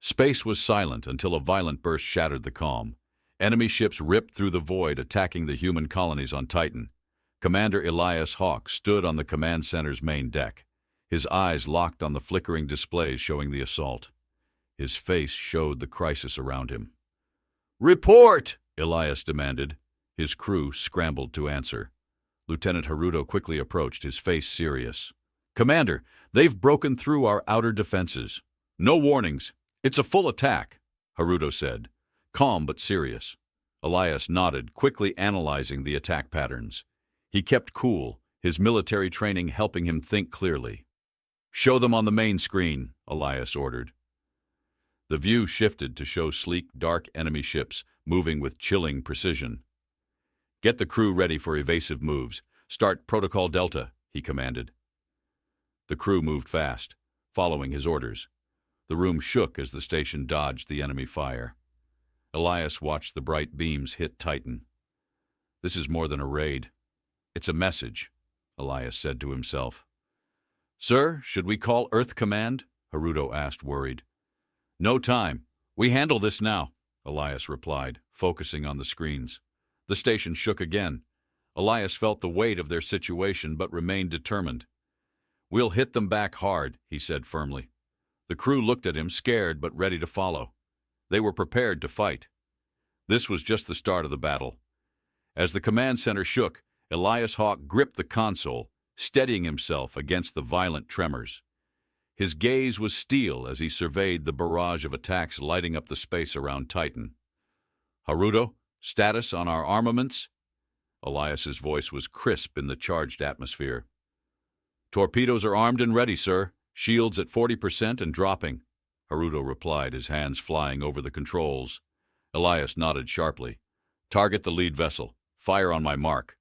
Space was silent until a violent burst shattered the calm. Enemy ships ripped through the void, attacking the human colonies on Titan. Commander Elias Hawke stood on the command center's main deck, his eyes locked on the flickering displays showing the assault. His face showed the crisis around him. "Report!" Elias demanded. His crew scrambled to answer. Lieutenant Haruto quickly approached, his face serious. "Commander, they've broken through our outer defenses. No warnings. It's a full attack," Haruto said, calm but serious. Elias nodded, quickly analyzing the attack patterns. He kept cool, his military training helping him think clearly. "Show them on the main screen," Elias ordered. The view shifted to show sleek, dark enemy ships moving with chilling precision. "Get the crew ready for evasive moves. Start Protocol Delta," he commanded. The crew moved fast, following his orders. The room shook as the station dodged the enemy fire. Elias watched the bright beams hit Titan. "This is more than a raid. It's a message," Elias said to himself. "Sir, should we call Earth Command?" Haruto asked, worried. "No time. We handle this now," Elias replied, focusing on the screens. The station shook again. Elias felt the weight of their situation but remained determined. "We'll hit them back hard," he said firmly. The crew looked at him, scared but ready to follow. They were prepared to fight. This was just the start of the battle. As the command center shook, Elias Hawke gripped the console, steadying himself against the violent tremors. His gaze was steel as he surveyed the barrage of attacks lighting up the space around Titan. "Haruto, status on our armaments?" Elias's voice was crisp in the charged atmosphere. "Torpedoes are armed and ready, sir. Shields at 40% and dropping," Haruto replied, his hands flying over the controls. Elias nodded sharply. "Target the lead vessel. Fire on my mark."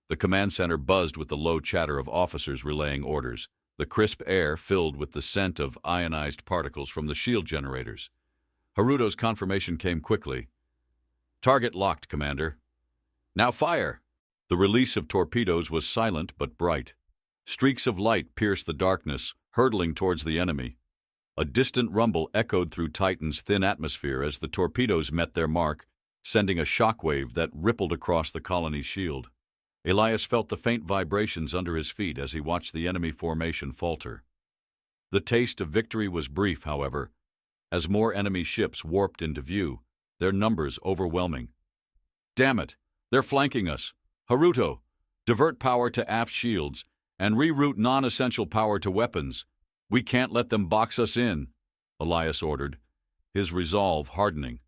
The command center buzzed with the low chatter of officers relaying orders. The crisp air filled with the scent of ionized particles from the shield generators. Haruto's confirmation came quickly. "Target locked, Commander." "Now fire!" The release of torpedoes was silent but bright. Streaks of light pierced the darkness, hurtling towards the enemy. A distant rumble echoed through Titan's thin atmosphere as the torpedoes met their mark, sending a shockwave that rippled across the colony's shield. Elias felt the faint vibrations under his feet as he watched the enemy formation falter. The taste of victory was brief, however, as more enemy ships warped into view, their numbers overwhelming. "Damn it! They're flanking us! Haruto, divert power to aft shields and reroute non-essential power to weapons. We can't let them box us in," Elias ordered, his resolve hardening.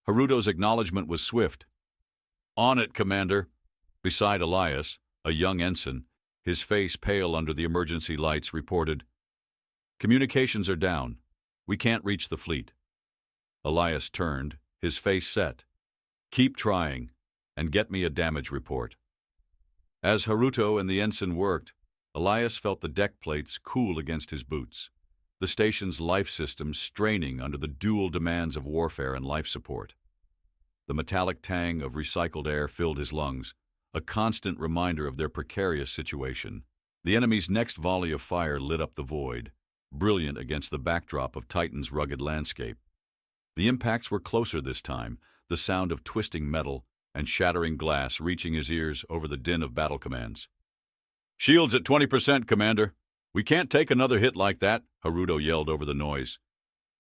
Haruto's acknowledgement was swift. "On it, Commander." Beside Elias, a young ensign, his face pale under the emergency lights, reported, "Communications are down. We can't reach the fleet." Elias turned, his face set. "Keep trying, and get me a damage report." As Haruto and the ensign worked, Elias felt the deck plates cool against his boots, the station's life system straining under the dual demands of warfare and life support. The metallic tang of recycled air filled his lungs, a constant reminder of their precarious situation. The enemy's next volley of fire lit up the void, brilliant against the backdrop of Titan's rugged landscape. The impacts were closer this time, the sound of twisting metal and shattering glass reaching his ears over the din of battle commands. "Shields at 20%, Commander. We can't take another hit like that," Haruto yelled over the noise.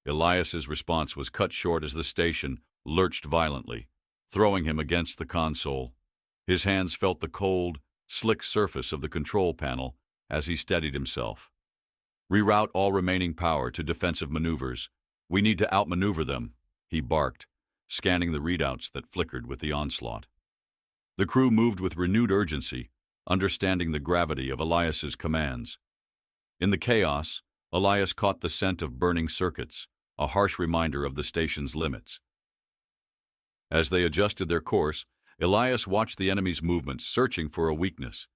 Elias's response was cut short as the station lurched violently, throwing him against the console. His hands felt the cold, slick surface of the control panel as he steadied himself. "Reroute all remaining power to defensive maneuvers. We need to outmaneuver them," he barked, scanning the readouts that flickered with the onslaught. The crew moved with renewed urgency, understanding the gravity of Elias's commands. In the chaos, Elias caught the scent of burning circuits, a harsh reminder of the station's limits. As they adjusted their course, Elias watched the enemy's movements, searching for a weakness.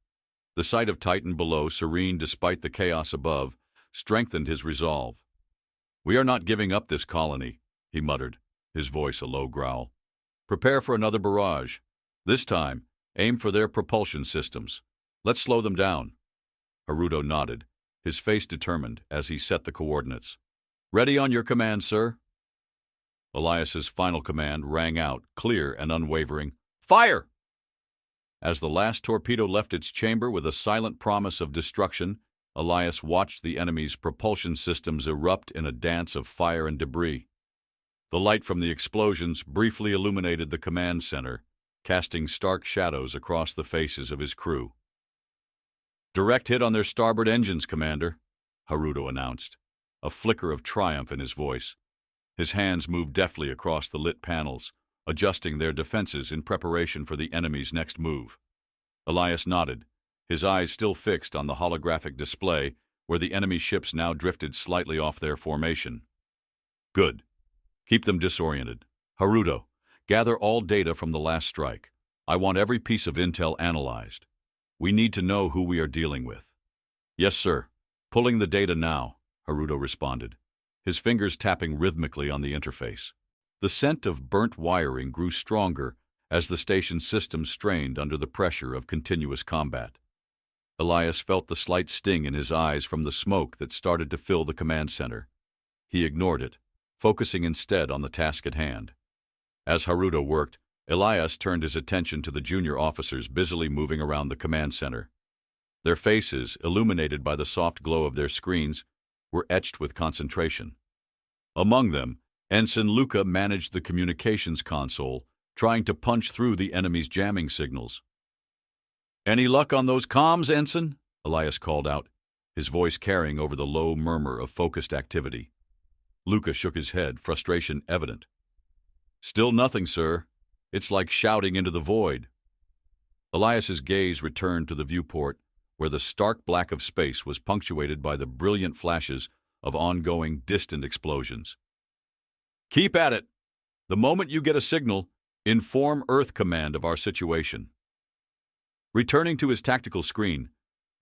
The sight of Titan below, serene despite the chaos above, strengthened his resolve. "We are not giving up this colony," he muttered, his voice a low growl. "Prepare for another barrage. This time, aim for their propulsion systems. Let's slow them down." Haruto nodded, his face determined as he set the coordinates. Ready on your command, sir. Elias's final command rang out, clear and unwavering. Fire! As the last torpedo left its chamber with a silent promise of destruction, Elias watched the enemy's propulsion systems erupt in a dance of fire and debris. The light from the explosions briefly illuminated the command center, casting stark shadows across the faces of his crew. Direct hit on their starboard engines, Commander, Haruto announced, a flicker of triumph in his voice. His hands moved deftly across the lit panels, adjusting their defenses in preparation for the enemy's next move. Elias nodded, his eyes still fixed on the holographic display where the enemy ships now drifted slightly off their formation. Good. Keep them disoriented. Haruto, gather all data from the last strike. I want every piece of intel analyzed. We need to know who we are dealing with. Yes, sir. Pulling the data now, Haruto responded, his fingers tapping rhythmically on the interface. The scent of burnt wiring grew stronger as the station's system strained under the pressure of continuous combat. Elias felt the slight sting in his eyes from the smoke that started to fill the command center. He ignored it, focusing instead on the task at hand. As Haruto worked, Elias turned his attention to the junior officers busily moving around the command center. Their faces, illuminated by the soft glow of their screens, were etched with concentration. Among them, Ensign Luca managed the communications console, trying to punch through the enemy's jamming signals. "Any luck on those comms, Ensign?" Elias called out, his voice carrying over the low murmur of focused activity. Luca shook his head, frustration evident. "Still nothing, sir. It's like shouting into the void." Elias's gaze returned to the viewport, where the stark black of space was punctuated by the brilliant flashes of ongoing, distant explosions. "Keep at it. The moment you get a signal, inform Earth Command of our situation." Returning to his tactical screen,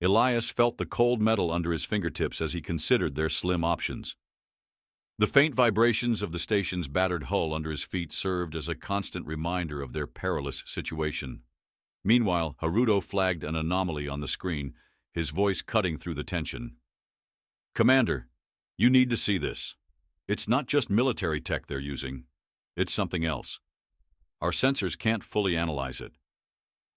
Elias felt the cold metal under his fingertips as he considered their slim options. The faint vibrations of the station's battered hull under his feet served as a constant reminder of their perilous situation. Meanwhile, Haruto flagged an anomaly on the screen, his voice cutting through the tension. "Commander, you need to see this. It's not just military tech they're using. It's something else. Our sensors can't fully analyze it."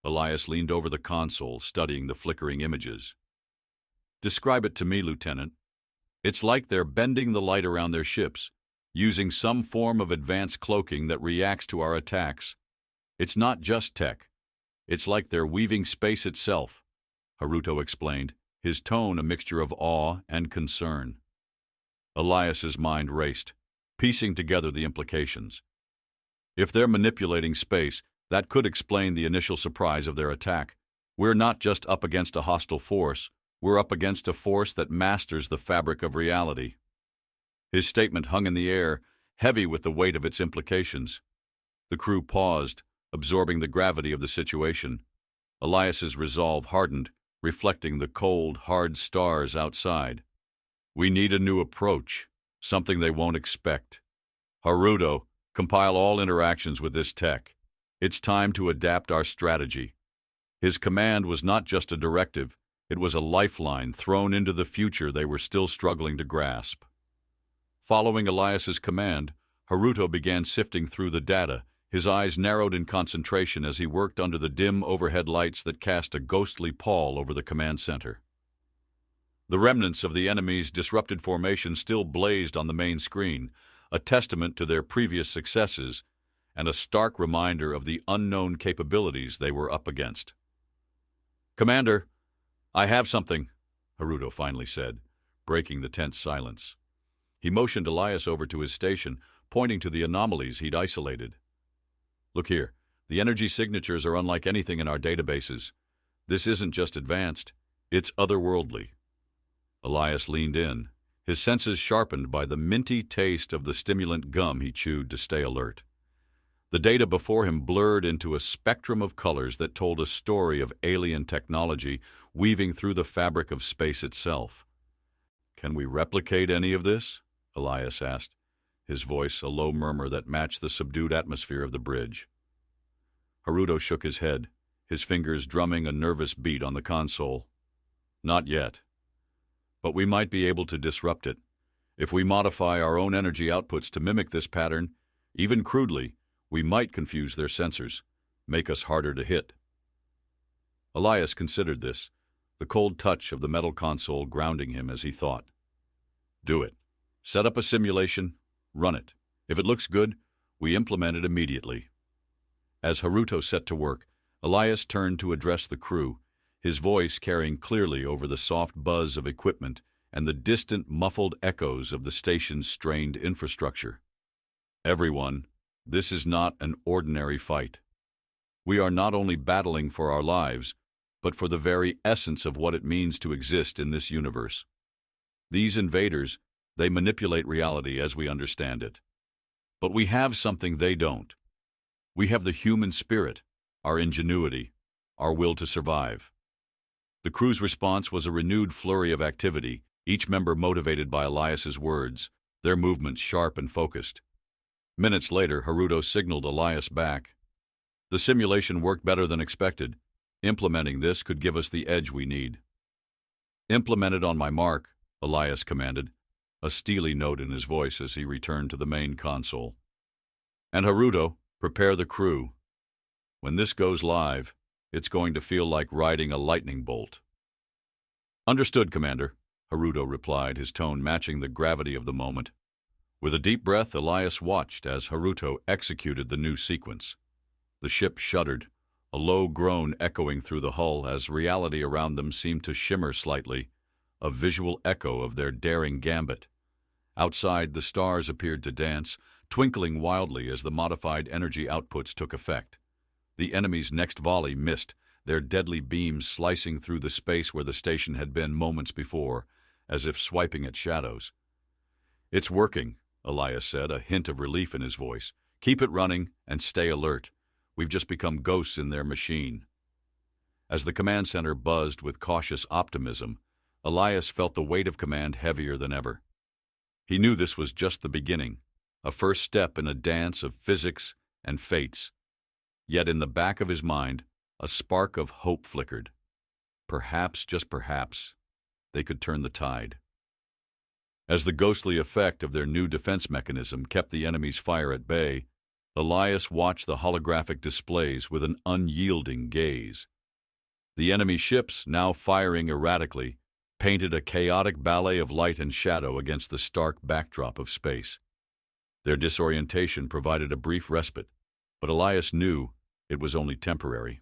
Elias leaned over the console, studying the flickering images. "Describe it to me, Lieutenant." "It's like they're bending the light around their ships, using some form of advanced cloaking that reacts to our attacks. It's not just tech. It's like they're weaving space itself," Haruto explained, his tone a mixture of awe and concern. Elias's mind raced, piecing together the implications. If they're manipulating space, that could explain the initial surprise of their attack. We're not just up against a hostile force, we're up against a force that masters the fabric of reality. His statement hung in the air, heavy with the weight of its implications. The crew paused, absorbing the gravity of the situation. Elias's resolve hardened, reflecting the cold, hard stars outside. "We need a new approach, something they won't expect. Haruto, compile all interactions with this tech. It's time to adapt our strategy." His command was not just a directive, it was a lifeline thrown into the future they were still struggling to grasp. Following Elias's command, Haruto began sifting through the data, his eyes narrowed in concentration as he worked under the dim overhead lights that cast a ghostly pall over the command center. The remnants of the enemy's disrupted formation still blazed on the main screen, a testament to their previous successes and a stark reminder of the unknown capabilities they were up against. "Commander, I have something," Haruto finally said, breaking the tense silence. He motioned Elias over to his station, pointing to the anomalies he'd isolated. "Look here, the energy signatures are unlike anything in our databases. This isn't just advanced, it's otherworldly." Elias leaned in, his senses sharpened by the minty taste of the stimulant gum he chewed to stay alert. The data before him blurred into a spectrum of colors that told a story of alien technology weaving through the fabric of space itself. "Can we replicate any of this?" Elias asked, his voice a low murmur that matched the subdued atmosphere of the bridge. Haruto shook his head, his fingers drumming a nervous beat on the console. "Not yet. But we might be able to disrupt it. If we modify our own energy outputs to mimic this pattern, even crudely, we might confuse their sensors, make us harder to hit. Elias considered this, the cold touch of the metal console grounding him as he thought. Do it. Set up a simulation, run it. If it looks good, we implement it immediately. As Haruto set to work, Elias turned to address the crew, his voice carrying clearly over the soft buzz of equipment and the distant, muffled echoes of the station's strained infrastructure. Everyone, this is not an ordinary fight. We are not only battling for our lives, but for the very essence of what it means to exist in this universe. These invaders, they manipulate reality as we understand it. But we have something they don't. We have the human spirit, our ingenuity, our will to survive. The crew's response was a renewed flurry of activity, each member motivated by Elias's words, their movements sharp and focused. Minutes later, Haruto signaled Elias back. The simulation worked better than expected. Implementing this could give us the edge we need. Implement it on my mark, Elias commanded, a steely note in his voice as he returned to the main console. And Haruto, prepare the crew. When this goes live, it's going to feel like riding a lightning bolt. Understood, Commander, Haruto replied, his tone matching the gravity of the moment. With a deep breath, Elias watched as Haruto executed the new sequence. The ship shuddered, a low groan echoing through the hull as reality around them seemed to shimmer slightly, a visual echo of their daring gambit. Outside, the stars appeared to dance, twinkling wildly as the modified energy outputs took effect. The enemy's next volley missed, their deadly beams slicing through the space where the station had been moments before, as if swiping at shadows. It's working, Elias said, a hint of relief in his voice. Keep it running and stay alert. We've just become ghosts in their machine. As the command center buzzed with cautious optimism, Elias felt the weight of command heavier than ever. He knew this was just the beginning, a first step in a dance of physics and fates. Yet in the back of his mind, a spark of hope flickered. Perhaps, just perhaps, they could turn the tide. As the ghostly effect of their new defense mechanism kept the enemy's fire at bay, Elias watched the holographic displays with an unyielding gaze. The enemy ships, now firing erratically, painted a chaotic ballet of light and shadow against the stark backdrop of space. Their disorientation provided a brief respite, but Elias knew it was only temporary.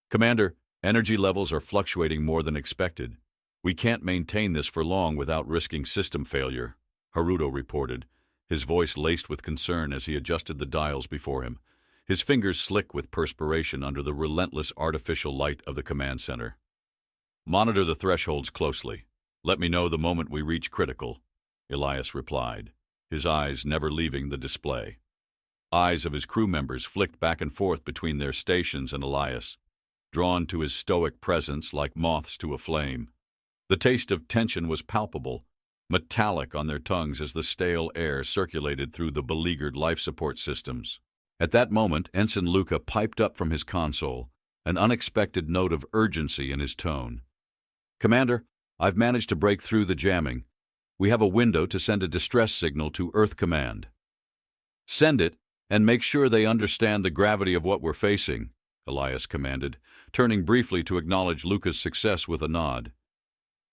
Commander, energy levels are fluctuating more than expected. We can't maintain this for long without risking system failure, Haruto reported, his voice laced with concern as he adjusted the dials before him, his fingers slick with perspiration under the relentless artificial light of the command center. Monitor the thresholds closely. Let me know the moment we reach critical, Elias replied, his eyes never leaving the display. Eyes of his crew members flicked back and forth between their stations and Elias, drawn to his stoic presence like moths to a flame. The taste of tension was palpable, metallic on their tongues as the stale air circulated through the beleaguered life support systems. At that moment, Ensign Luca piped up from his console, an unexpected note of urgency in his tone. Commander, I've managed to break through the jamming. We have a window to send a distress signal to Earth Command. Send it, and make sure they understand the gravity of what we're facing, Elias commanded, turning briefly to acknowledge Luca's success with a nod.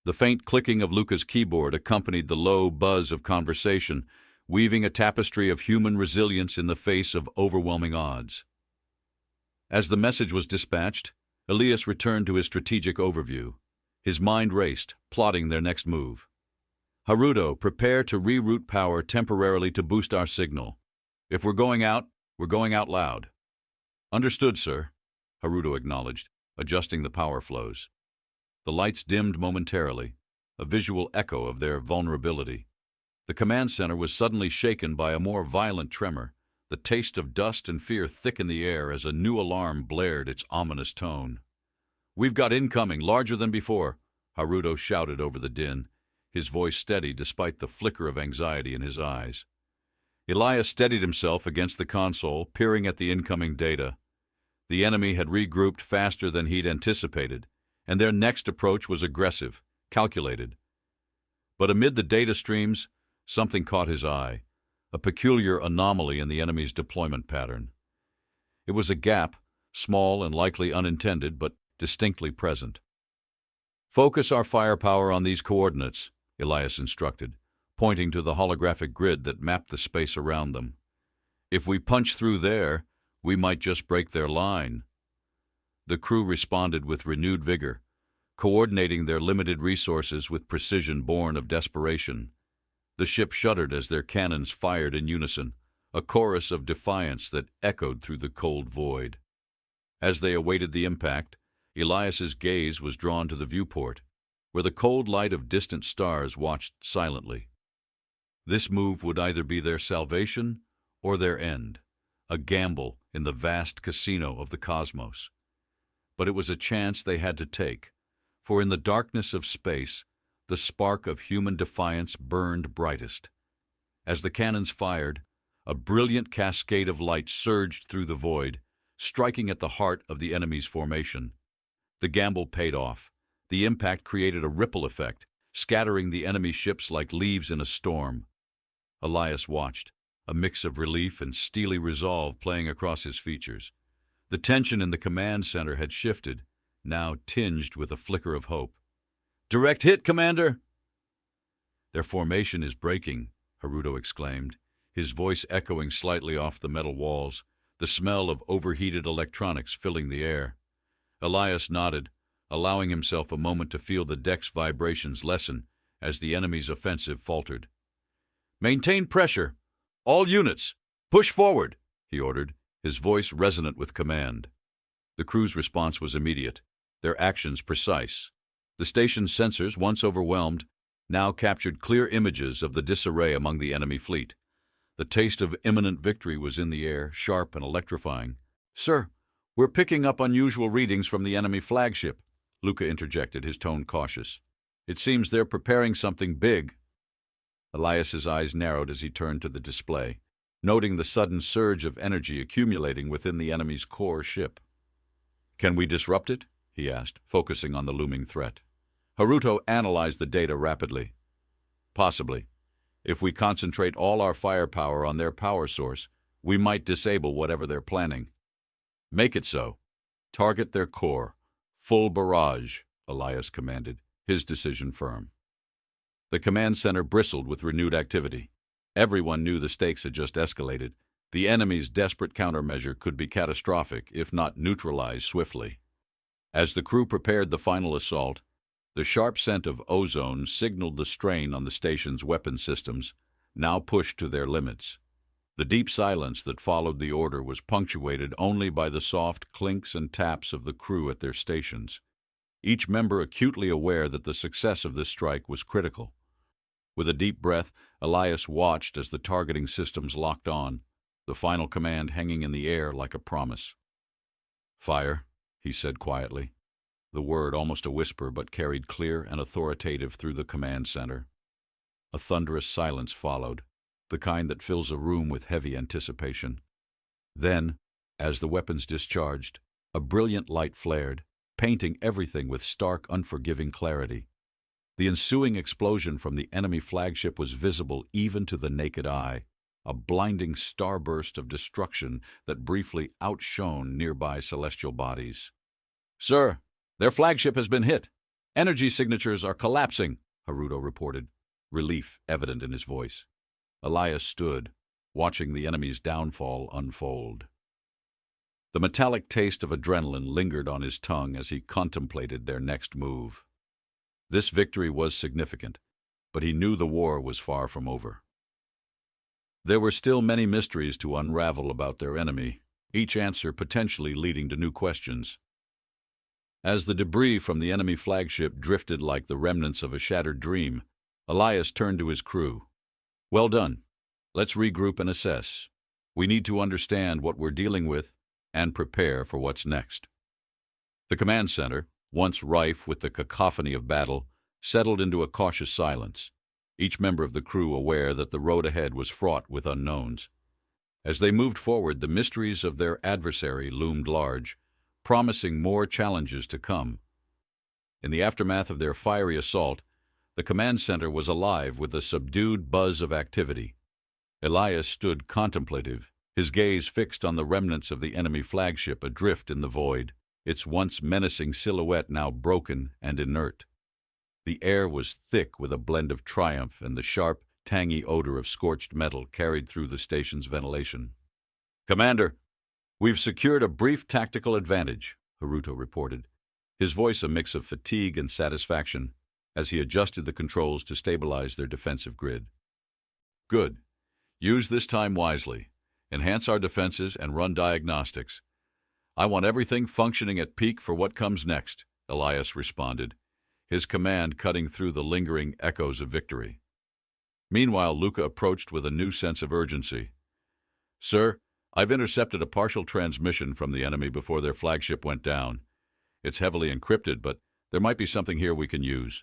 The faint clicking of Luca's keyboard accompanied the low buzz of conversation, weaving a tapestry of human resilience in the face of overwhelming odds. As the message was dispatched, Elias returned to his strategic overview. His mind raced, plotting their next move. Haruto, prepare to reroute power temporarily to boost our signal. If we're going out loud. Understood, sir, Haruto acknowledged, adjusting the power flows. The lights dimmed momentarily, a visual echo of their vulnerability. The command center was suddenly shaken by a more violent tremor. The taste of dust and fear thickened the air as a new alarm blared its ominous tone. We've got incoming, larger than before, Haruto shouted over the din, his voice steady despite the flicker of anxiety in his eyes. Elias steadied himself against the console, peering at the incoming data. The enemy had regrouped faster than he'd anticipated, and their next approach was aggressive, calculated. But amid the data streams, something caught his eye, a peculiar anomaly in the enemy's deployment pattern. It was a gap, small and likely unintended, but distinctly present. "Focus our firepower on these coordinates," Elias instructed, pointing to the holographic grid that mapped the space around them. "If we punch through there, we might just break their line." The crew responded with renewed vigor, coordinating their limited resources with precision born of desperation. The ship shuddered as their cannons fired in unison, a chorus of defiance that echoed through the cold void. As they awaited the impact, Elias's gaze was drawn to the viewport, where the cold light of distant stars watched silently. This move would either be their salvation or their end, a gamble in the vast casino of the cosmos. But it was a chance they had to take, for in the darkness of space, the spark of human defiance burned brightest. As the cannons fired, a brilliant cascade of light surged through the void, striking at the heart of the enemy's formation. The gamble paid off. The impact created a ripple effect, scattering the enemy ships like leaves in a storm. Elias watched, a mix of relief and steely resolve playing across his features. The tension in the command center had shifted, now tinged with a flicker of hope. "Direct hit, Commander!" "Their formation is breaking," Haruto exclaimed, his voice echoing slightly off the metal walls, the smell of overheated electronics filling the air. Elias nodded, allowing himself a moment to feel the deck's vibrations lessen as the enemy's offensive faltered. "Maintain pressure! All units, push forward!" he ordered, his voice resonant with command. The crew's response was immediate, their actions precise. The station's sensors, once overwhelmed, now captured clear images of the disarray among the enemy fleet. The taste of imminent victory was in the air, sharp and electrifying. "Sir, we're picking up unusual readings from the enemy flagship," Luca interjected, his tone cautious. "It seems they're preparing something big." Elias's eyes narrowed as he turned to the display, noting the sudden surge of energy accumulating within the enemy's core ship. "Can we disrupt it?" he asked, focusing on the looming threat. Haruto analyzed the data rapidly. "Possibly. If we concentrate all our firepower on their power source, we might disable whatever they're planning." "Make it so. Target their core. Full barrage," Elias commanded, his decision firm. The command center bristled with renewed activity. Everyone knew the stakes had just escalated. The enemy's desperate countermeasure could be catastrophic, if not neutralized swiftly. As the crew prepared the final assault, the sharp scent of ozone signaled the strain on the station's weapon systems, now pushed to their limits. The deep silence that followed the order was punctuated only by the soft clinks and taps of the crew at their stations, each member acutely aware that the success of this strike was critical. With a deep breath, Elias watched as the targeting systems locked on, the final command hanging in the air like a promise. "Fire," he said quietly, the word almost a whisper but carried clear and authoritative through the command center. A thunderous silence followed, the kind that fills a room with heavy anticipation. Then, as the weapons discharged, a brilliant light flared, painting everything with stark, unforgiving clarity. The ensuing explosion from the enemy flagship was visible even to the naked eye, a blinding starburst of destruction that briefly outshone nearby celestial bodies. "Sir, their flagship has been hit. Energy signatures are collapsing," Haruto reported, relief evident in his voice. Elias stood, watching the enemy's downfall unfold. The metallic taste of adrenaline lingered on his tongue as he contemplated their next move. This victory was significant, but he knew the war was far from over. There were still many mysteries to unravel about their enemy, each answer potentially leading to new questions. As the debris from the enemy flagship drifted like the remnants of a shattered dream, Elias turned to his crew. "Well done. Let's regroup and assess. We need to understand what we're dealing with and prepare for what's next." The command center, once rife with the cacophony of battle, settled into a cautious silence, each member of the crew aware that the road ahead was fraught with unknowns. As they moved forward, the mysteries of their adversary loomed large, promising more challenges to come. In the aftermath of their fiery assault, The command center was alive with a subdued buzz of activity. Elias stood contemplative, his gaze fixed on the remnants of the enemy flagship adrift in the void, its once menacing silhouette now broken and inert. The air was thick with a blend of triumph and the sharp, tangy odor of scorched metal carried through the station's ventilation. "Commander, we've secured a brief tactical advantage," Haruto reported, his voice a mix of fatigue and satisfaction as he adjusted the controls to stabilize their defensive grid. "Good. Use this time wisely. Enhance our defenses and run diagnostics. I want everything functioning at peak for what comes next," Elias responded, his command cutting through the lingering echoes of victory. Meanwhile, Luca approached with a new sense of urgency. "Sir, I've intercepted a partial transmission from the enemy before their flagship went down. It's heavily encrypted, but there might be something here we can use."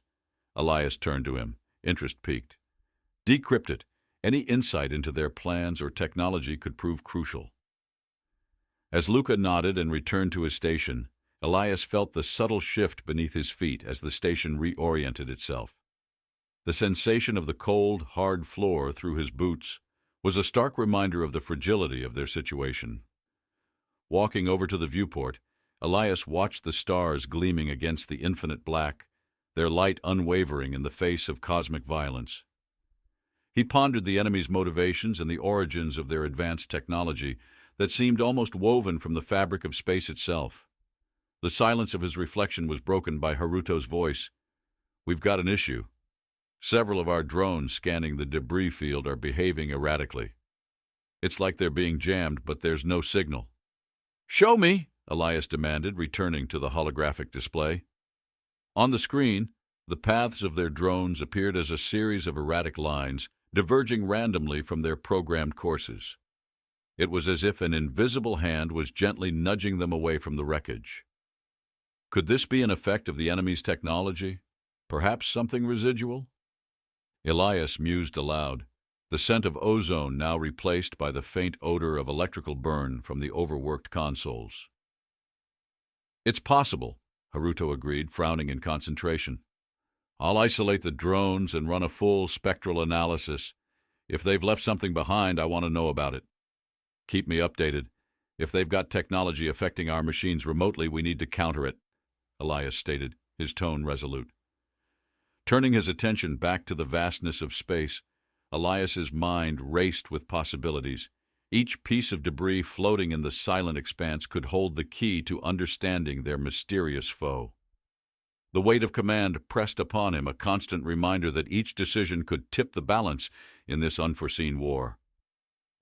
Elias turned to him, interest piqued. "Decrypt it. Any insight into their plans or technology could prove crucial." As Luca nodded and returned to his station, Elias felt the subtle shift beneath his feet as the station reoriented itself. The sensation of the cold, hard floor through his boots was a stark reminder of the fragility of their situation. Walking over to the viewport, Elias watched the stars gleaming against the infinite black, their light unwavering in the face of cosmic violence. He pondered the enemy's motivations and the origins of their advanced technology that seemed almost woven from the fabric of space itself. The silence of his reflection was broken by Haruto's voice. "We've got an issue. Several of our drones scanning the debris field are behaving erratically. It's like they're being jammed, but there's no signal." "Show me," Elias demanded, returning to the holographic display. On the screen, the paths of their drones appeared as a series of erratic lines, diverging randomly from their programmed courses. It was as if an invisible hand was gently nudging them away from the wreckage. Could this be an effect of the enemy's technology? Perhaps something residual? Elias mused aloud, the scent of ozone now replaced by the faint odor of electrical burn from the overworked consoles. "It's possible," Haruto agreed, frowning in concentration. "I'll isolate the drones and run a full spectral analysis. If they've left something behind, I want to know about it. Keep me updated. If they've got technology affecting our machines remotely, we need to counter it," Elias stated, his tone resolute. Turning his attention back to the vastness of space, Elias's mind raced with possibilities. Each piece of debris floating in the silent expanse could hold the key to understanding their mysterious foe. The weight of command pressed upon him, a constant reminder that each decision could tip the balance in this unforeseen war.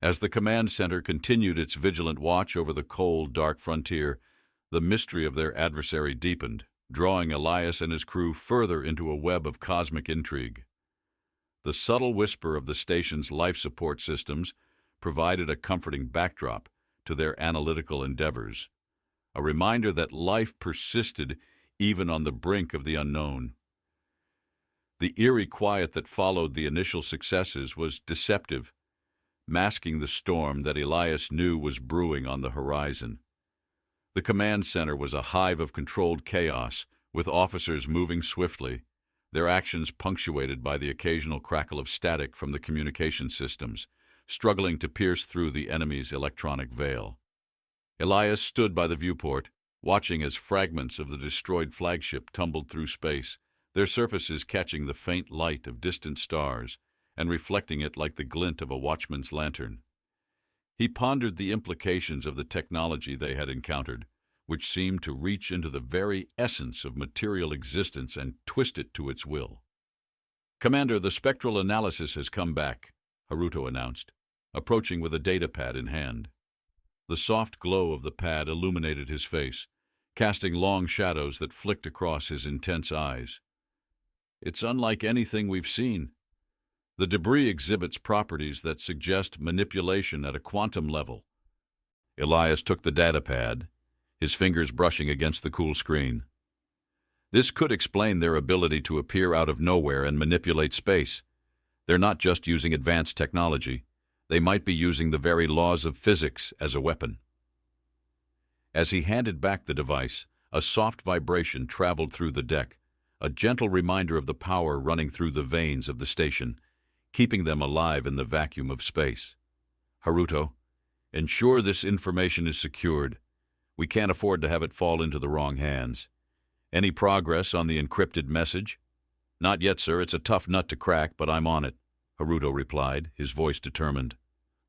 As the command center continued its vigilant watch over the cold, dark frontier, the mystery of their adversary deepened, drawing Elias and his crew further into a web of cosmic intrigue. The subtle whisper of the station's life support systems provided a comforting backdrop to their analytical endeavors, a reminder that life persisted even on the brink of the unknown. The eerie quiet that followed the initial successes was deceptive, masking the storm that Elias knew was brewing on the horizon. The command center was a hive of controlled chaos, with officers moving swiftly, their actions punctuated by the occasional crackle of static from the communication systems, struggling to pierce through the enemy's electronic veil. Elias stood by the viewport, watching as fragments of the destroyed flagship tumbled through space, their surfaces catching the faint light of distant stars and reflecting it like the glint of a watchman's lantern. He pondered the implications of the technology they had encountered, which seemed to reach into the very essence of material existence and twist it to its will. "Commander, the spectral analysis has come back," Haruto announced, approaching with a datapad in hand. The soft glow of the pad illuminated his face, casting long shadows that flicked across his intense eyes. "It's unlike anything we've seen. The debris exhibits properties that suggest manipulation at a quantum level." Elias took the datapad, his fingers brushing against the cool screen. "This could explain their ability to appear out of nowhere and manipulate space. They're not just using advanced technology. They might be using the very laws of physics as a weapon." As he handed back the device, a soft vibration traveled through the deck, a gentle reminder of the power running through the veins of the station, keeping them alive in the vacuum of space. Haruto, ensure this information is secured. We can't afford to have it fall into the wrong hands. Any progress on the encrypted message? Not yet, sir. It's a tough nut to crack, but I'm on it, Haruto replied, his voice determined.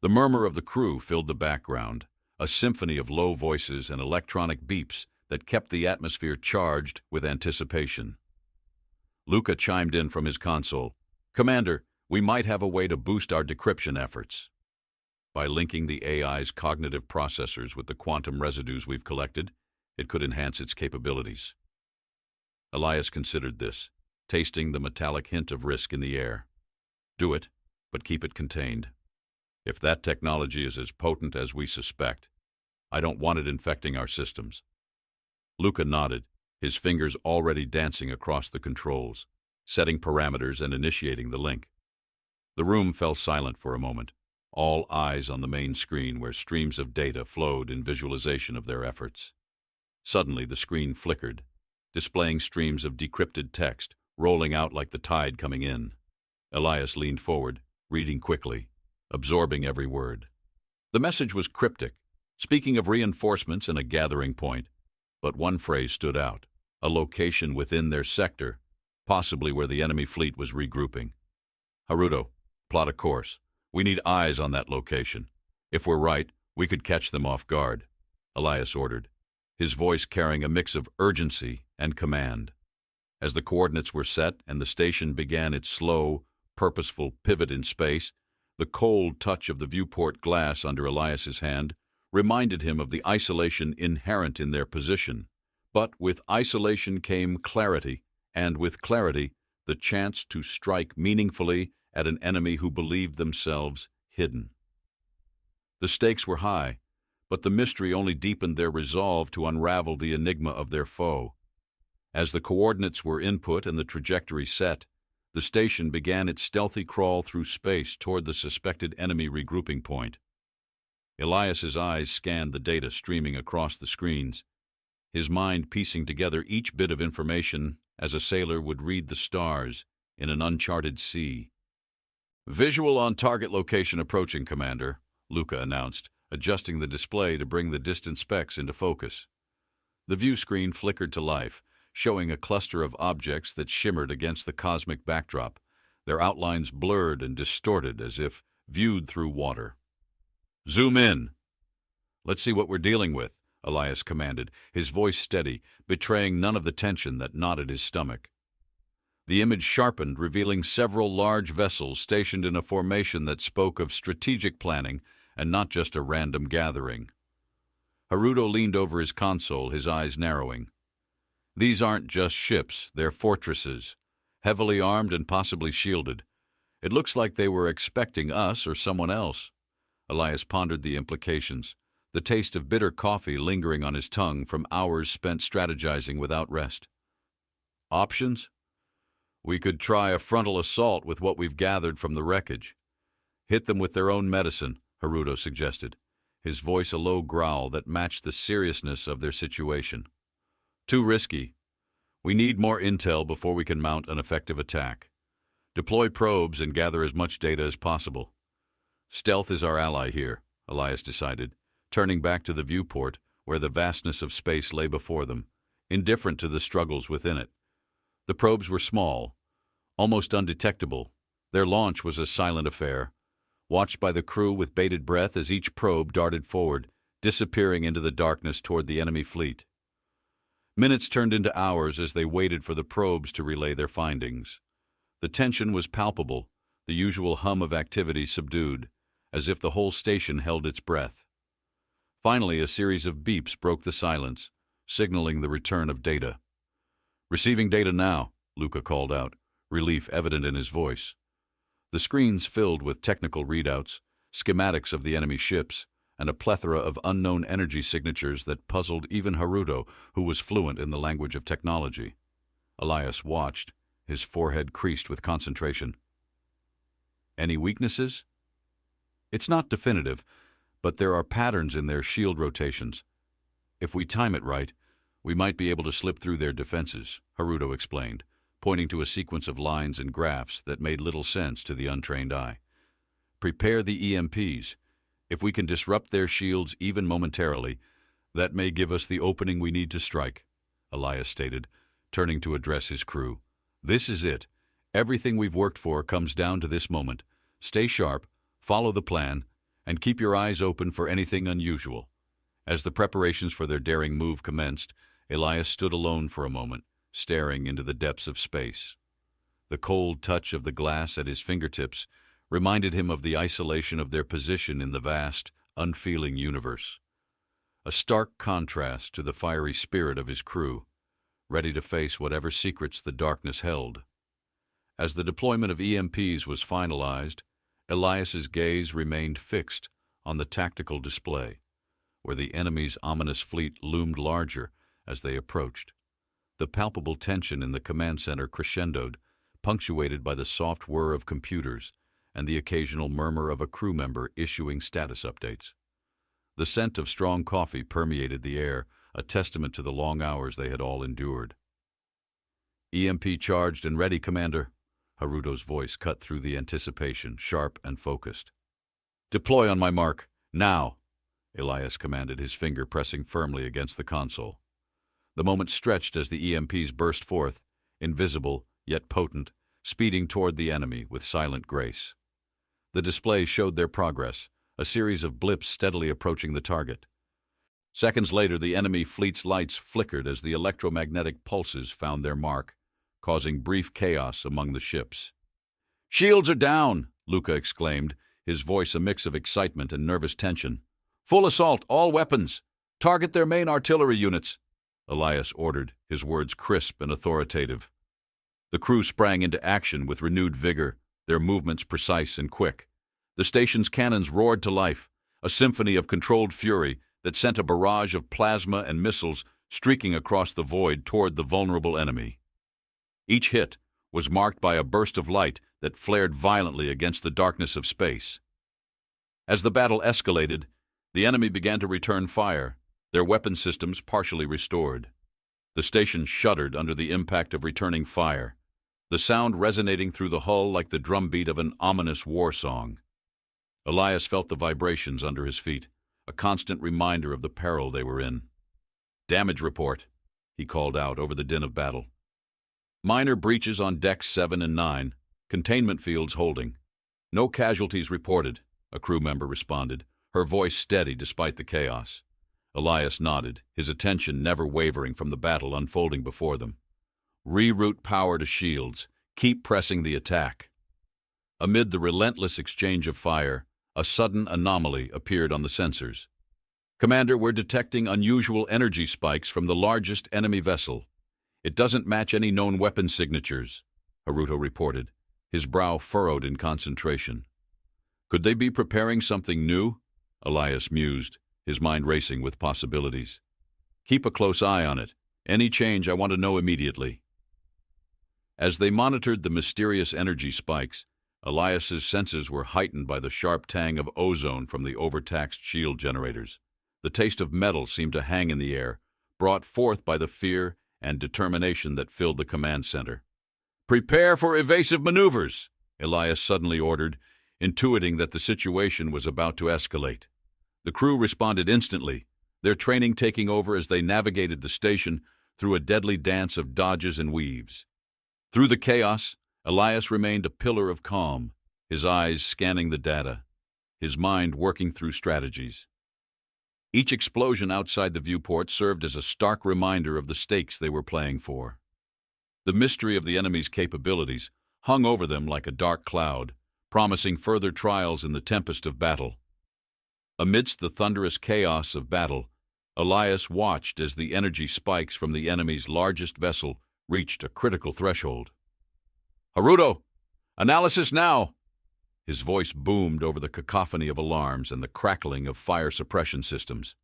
The murmur of the crew filled the background, a symphony of low voices and electronic beeps that kept the atmosphere charged with anticipation. Luca chimed in from his console. Commander, we might have a way to boost our decryption efforts. By linking the AI's cognitive processors with the quantum residues we've collected, it could enhance its capabilities. Elias considered this, tasting the metallic hint of risk in the air. Do it, but keep it contained. If that technology is as potent as we suspect, I don't want it infecting our systems. Luca nodded, his fingers already dancing across the controls, setting parameters and initiating the link. The room fell silent for a moment, all eyes on the main screen where streams of data flowed in visualization of their efforts. Suddenly, the screen flickered, displaying streams of decrypted text rolling out like the tide coming in. Elias leaned forward, reading quickly, absorbing every word. The message was cryptic, speaking of reinforcements and a gathering point, but one phrase stood out, a location within their sector, possibly where the enemy fleet was regrouping. Haruto, plot a course. We need eyes on that location. If we're right, we could catch them off guard, Elias ordered, his voice carrying a mix of urgency and command. As the coordinates were set and the station began its slow, purposeful pivot in space, the cold touch of the viewport glass under Elias's hand reminded him of the isolation inherent in their position. But with isolation came clarity, and with clarity, the chance to strike meaningfully at an enemy who believed themselves hidden. The stakes were high, but the mystery only deepened their resolve to unravel the enigma of their foe. As the coordinates were input and the trajectory set, the station began its stealthy crawl through space toward the suspected enemy regrouping point. Elias's eyes scanned the data streaming across the screens, his mind piecing together each bit of information as a sailor would read the stars in an uncharted sea. Visual on target location approaching, Commander, Luca announced, adjusting the display to bring the distant specks into focus. The view screen flickered to life, showing a cluster of objects that shimmered against the cosmic backdrop, their outlines blurred and distorted as if viewed through water. Zoom in. Let's see what we're dealing with, Elias commanded, his voice steady, betraying none of the tension that knotted his stomach. The image sharpened, revealing several large vessels stationed in a formation that spoke of strategic planning and not just a random gathering. Haruto leaned over his console, his eyes narrowing. These aren't just ships, they're fortresses, heavily armed and possibly shielded. It looks like they were expecting us or someone else. Elias pondered the implications, the taste of bitter coffee lingering on his tongue from hours spent strategizing without rest. Options? We could try a frontal assault with what we've gathered from the wreckage. Hit them with their own medicine, Haruto suggested, his voice a low growl that matched the seriousness of their situation. Too risky. We need more intel before we can mount an effective attack. Deploy probes and gather as much data as possible. Stealth is our ally here, Elias decided, turning back to the viewport where the vastness of space lay before them, indifferent to the struggles within it. The probes were small, almost undetectable. Their launch was a silent affair, watched by the crew with bated breath as each probe darted forward, disappearing into the darkness toward the enemy fleet. Minutes turned into hours as they waited for the probes to relay their findings. The tension was palpable, the usual hum of activity subdued, as if the whole station held its breath. Finally, a series of beeps broke the silence, signaling the return of data. Receiving data now, Luca called out, relief evident in his voice. The screens filled with technical readouts, schematics of the enemy ships, and a plethora of unknown energy signatures that puzzled even Haruto, who was fluent in the language of technology. Elias watched, his forehead creased with concentration. Any weaknesses? It's not definitive, but there are patterns in their shield rotations. If we time it right, we might be able to slip through their defenses, Haruto explained, pointing to a sequence of lines and graphs that made little sense to the untrained eye. Prepare the EMPs. If we can disrupt their shields even momentarily, that may give us the opening we need to strike, Elias stated, turning to address his crew. This is it. Everything we've worked for comes down to this moment. Stay sharp, follow the plan, and keep your eyes open for anything unusual. As the preparations for their daring move commenced, Elias stood alone for a moment, staring into the depths of space. The cold touch of the glass at his fingertips reminded him of the isolation of their position in the vast, unfeeling universe. A stark contrast to the fiery spirit of his crew, ready to face whatever secrets the darkness held. As the deployment of EMPs was finalized, Elias's gaze remained fixed on the tactical display, where the enemy's ominous fleet loomed larger as they approached. The palpable tension in the command center crescendoed, punctuated by the soft whir of computers and the occasional murmur of a crew member issuing status updates. The scent of strong coffee permeated the air, a testament to the long hours they had all endured. "EMP charged and ready, Commander." Haruto's voice cut through the anticipation, sharp and focused. "Deploy on my mark, now," Elias commanded, his finger pressing firmly against the console. The moment stretched as the EMPs burst forth, invisible yet potent, speeding toward the enemy with silent grace. The display showed their progress, a series of blips steadily approaching the target. Seconds later, the enemy fleet's lights flickered as the electromagnetic pulses found their mark, causing brief chaos among the ships. "Shields are down!" Luca exclaimed, his voice a mix of excitement and nervous tension. "Full assault, all weapons! Target their main artillery units!" Elias ordered, his words crisp and authoritative. The crew sprang into action with renewed vigor, their movements precise and quick. The station's cannons roared to life, a symphony of controlled fury that sent a barrage of plasma and missiles streaking across the void toward the vulnerable enemy. Each hit was marked by a burst of light that flared violently against the darkness of space. As the battle escalated, the enemy began to return fire, their weapon systems partially restored. The station shuddered under the impact of returning fire, the sound resonating through the hull like the drumbeat of an ominous war song. Elias felt the vibrations under his feet, a constant reminder of the peril they were in. "Damage report," he called out over the din of battle. "Minor breaches on decks 7 and 9, containment fields holding. No casualties reported," a crew member responded, her voice steady despite the chaos. Elias nodded, his attention never wavering from the battle unfolding before them. "Reroute power to shields. Keep pressing the attack." Amid the relentless exchange of fire, a sudden anomaly appeared on the sensors. "Commander, we're detecting unusual energy spikes from the largest enemy vessel. It doesn't match any known weapon signatures," Haruto reported, his brow furrowed in concentration. "Could they be preparing something new?" Elias mused, his mind racing with possibilities. "Keep a close eye on it. Any change, I want to know immediately." As they monitored the mysterious energy spikes, Elias's senses were heightened by the sharp tang of ozone from the overtaxed shield generators. The taste of metal seemed to hang in the air, brought forth by the fear and determination that filled the command center. "Prepare for evasive maneuvers," Elias suddenly ordered, intuiting that the situation was about to escalate. The crew responded instantly, their training taking over as they navigated the station through a deadly dance of dodges and weaves. Through the chaos, Elias remained a pillar of calm, his eyes scanning the data, his mind working through strategies. Each explosion outside the viewport served as a stark reminder of the stakes they were playing for. The mystery of the enemy's capabilities hung over them like a dark cloud, promising further trials in the tempest of battle. Amidst the thunderous chaos of battle, Elias watched as the energy spikes from the enemy's largest vessel reached a critical threshold. "Haruto! Analysis now!" His voice boomed over the cacophony of alarms and the crackling of fire suppression systems.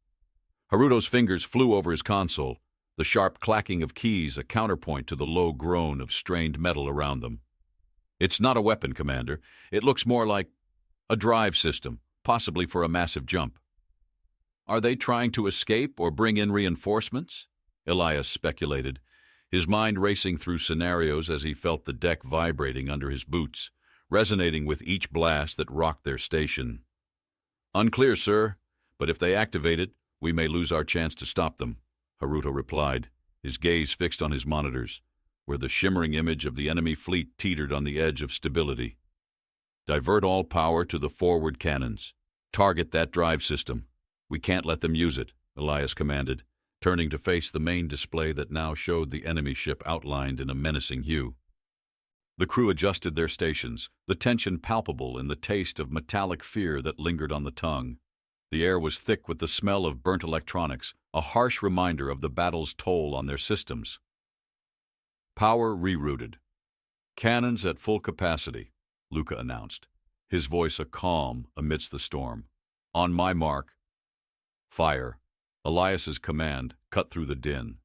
Haruto's fingers flew over his console, the sharp clacking of keys a counterpoint to the low groan of strained metal around them. "It's not a weapon, Commander. It looks more like a drive system, possibly for a massive jump." "Are they trying to escape or bring in reinforcements?" Elias speculated, his mind racing through scenarios as he felt the deck vibrating under his boots, resonating with each blast that rocked their station. "Unclear, sir, but if they activate it, we may lose our chance to stop them," Haruto replied, his gaze fixed on his monitors, where the shimmering image of the enemy fleet teetered on the edge of stability. "Divert all power to the forward cannons. Target that drive system. We can't let them use it," Elias commanded, turning to face the main display that now showed the enemy ship outlined in a menacing hue. The crew adjusted their stations, the tension palpable in the taste of metallic fear that lingered on the tongue. The air was thick with the smell of burnt electronics, a harsh reminder of the battle's toll on their systems. "Power rerouted. Cannons at full capacity," Luca announced, his voice a calm amidst the storm. "On my mark. Fire." Elias's command cut through the din.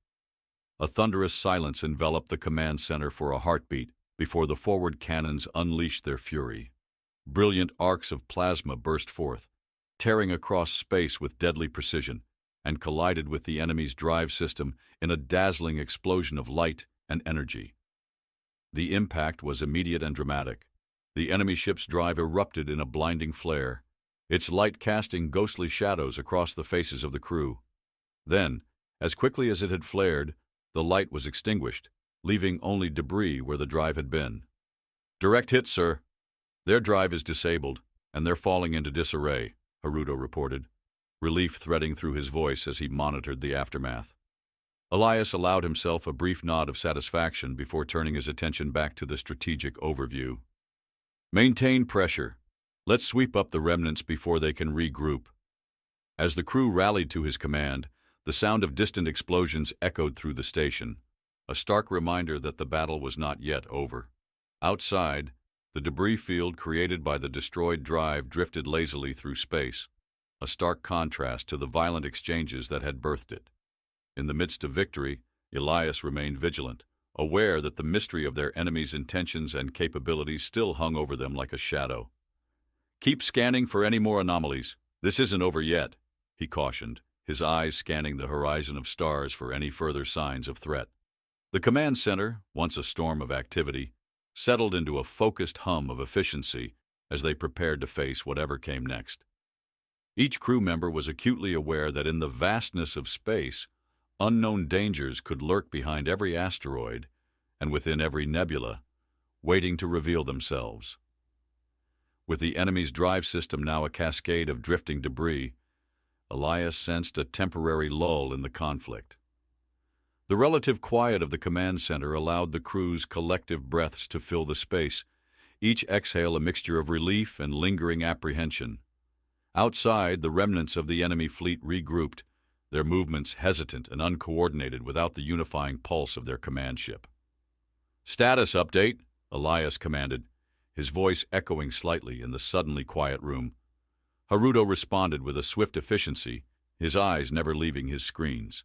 A thunderous silence enveloped the command center for a heartbeat before the forward cannons unleashed their fury. Brilliant arcs of plasma burst forth, tearing across space with deadly precision, and collided with the enemy's drive system in a dazzling explosion of light and energy. The impact was immediate and dramatic. The enemy ship's drive erupted in a blinding flare, its light casting ghostly shadows across the faces of the crew. Then, as quickly as it had flared, the light was extinguished, leaving only debris where the drive had been. "Direct hit, sir. Their drive is disabled, and they're falling into disarray," Haruto reported, relief threading through his voice as he monitored the aftermath. Elias allowed himself a brief nod of satisfaction before turning his attention back to the strategic overview. "Maintain pressure. Let's sweep up the remnants before they can regroup." As the crew rallied to his command, the sound of distant explosions echoed through the station, a stark reminder that the battle was not yet over. Outside, the debris field created by the destroyed drive drifted lazily through space, a stark contrast to the violent exchanges that had birthed it. In the midst of victory, Elias remained vigilant, aware that the mystery of their enemy's intentions and capabilities still hung over them like a shadow. "Keep scanning for any more anomalies. This isn't over yet," he cautioned, his eyes scanning the horizon of stars for any further signs of threat. The command center, once a storm of activity, settled into a focused hum of efficiency as they prepared to face whatever came next. Each crew member was acutely aware that in the vastness of space, unknown dangers could lurk behind every asteroid and within every nebula, waiting to reveal themselves. With the enemy's drive system now a cascade of drifting debris, Elias sensed a temporary lull in the conflict. The relative quiet of the command center allowed the crew's collective breaths to fill the space, each exhale a mixture of relief and lingering apprehension. Outside, the remnants of the enemy fleet regrouped, their movements hesitant and uncoordinated without the unifying pulse of their command ship. "Status update," Elias commanded, his voice echoing slightly in the suddenly quiet room. Haruto responded with a swift efficiency, his eyes never leaving his screens.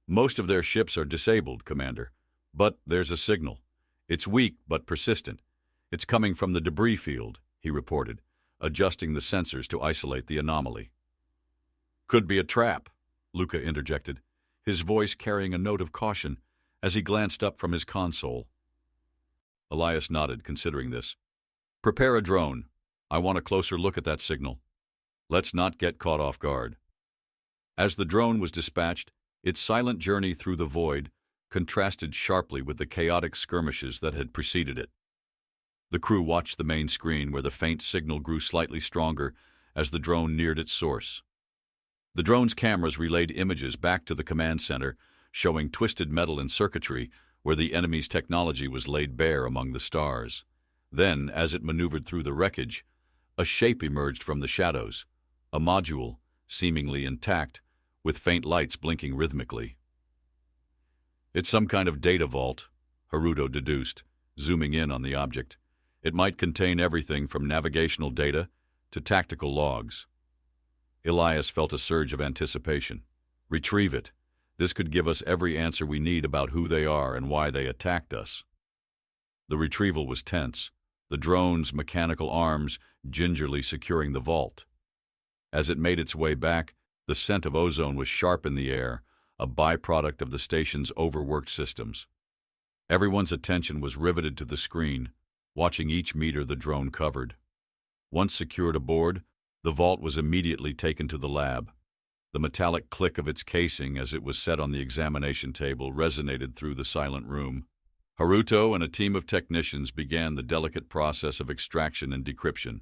"Most of their ships are disabled, Commander, but there's a signal. It's weak but persistent. It's coming from the debris field," he reported, adjusting the sensors to isolate the anomaly. "Could be a trap," Luca interjected, his voice carrying a note of caution as he glanced up from his console. Elias nodded, considering this. "Prepare a drone. I want a closer look at that signal. Let's not get caught off guard." As the drone was dispatched, its silent journey through the void contrasted sharply with the chaotic skirmishes that had preceded it. The crew watched the main screen where the faint signal grew slightly stronger as the drone neared its source. The drone's cameras relayed images back to the command center, showing twisted metal and circuitry where the enemy's technology was laid bare among the stars. Then, as it maneuvered through the wreckage, a shape emerged from the shadows, a module, seemingly intact, with faint lights blinking rhythmically. "It's some kind of data vault," Haruto deduced, zooming in on the object. "It might contain everything from navigational data to tactical logs." Elias felt a surge of anticipation. "Retrieve it. This could give us every answer we need about who they are and why they attacked us." The retrieval was tense, the drone's mechanical arms gingerly securing the vault. As it made its way back, the scent of ozone was sharp in the air, a byproduct of the station's overworked systems. Everyone's attention was riveted to the screen, watching each meter the drone covered. Once secured aboard, the vault was immediately taken to the lab. The metallic click of its casing as it was set on the examination table resonated through the silent room. Haruto and a team of technicians began the delicate process of extraction and decryption.